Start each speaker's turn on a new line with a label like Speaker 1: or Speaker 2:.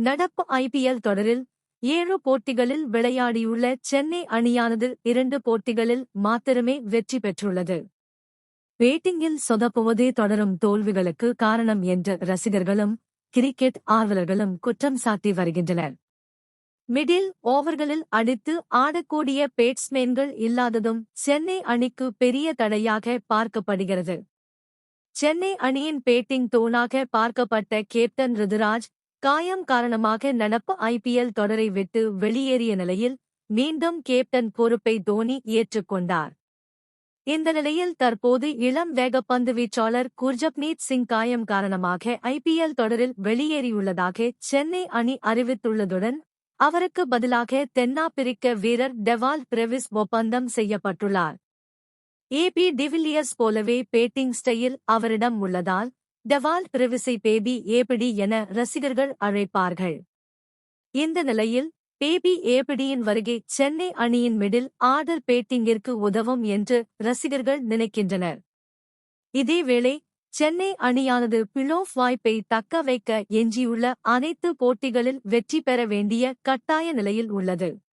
Speaker 1: நடப்பு ஐபிஎல் தொடரில் 7 போட்டிகளில் விளையாடியுள்ள சென்னை அணியானது 2 போட்டிகளில் மாத்திரமே வெற்றி பெற்றுள்ளது. பேட்டிங்கில் சொதப்புவதே தொடரும் தோல்விகளுக்கு காரணம் என்று ரசிகர்களும் கிரிக்கெட் ஆர்வலர்களும் குற்றம் சாட்டி வருகின்றனர். மிடில் ஓவர்களில் அடித்து ஆடக்கூடிய பேட்ஸ்மேன்கள் இல்லாததும் சென்னை அணிக்கு பெரிய தடையாக பார்க்கப்படுகிறது. சென்னை அணியின் பேட்டிங் தூணாக பார்க்கப்பட்ட கேப்டன் ருதுராஜ் காயம் காரணமாக நடப்பு ஐபிஎல் தொடரை விட்டு வெளியேறிய நிலையில் மீண்டும் கேப்டன் பொறுப்பை தோனி ஏற்றுக்கொண்டார். இந்த நிலையில் தற்போது இளம் வேகப்பந்து வீச்சாளர் குர்ஜப்னீத் சிங் காயம் காரணமாக ஐபிஎல் தொடரில் வெளியேறியுள்ளதாக சென்னை அணி அறிவித்துள்ளதுடன் அவருக்கு பதிலாக தென்னாப்பிரிக்க வீரர் டெவால்ட் பிரவிஸ் ஒப்பந்தம் செய்யப்பட்டுள்ளார். ஏபி டிவில்லியர்ஸ் போலவே பேட்டிங் ஸ்டைல் அவரிடம் உள்ளதால் டெவால்ட் பிரவிஸை பேபி ஏபிடி என ரசிகர்கள் அழைப்பார்கள். இந்த நிலையில் பேபி ஏபிடியின் வருகை சென்னை அணியின் மிடில் ஆர்டர் பேட்டிங்கிற்கு உதவும் என்று ரசிகர்கள் நினைக்கின்றனர். இதேவேளை சென்னை அணியானது பிளே-ஆஃப் வாய்ப்பை தக்க வைக்க எஞ்சியுள்ள அனைத்து போட்டிகளில் வெற்றி பெற வேண்டிய கட்டாய நிலையில் உள்ளது.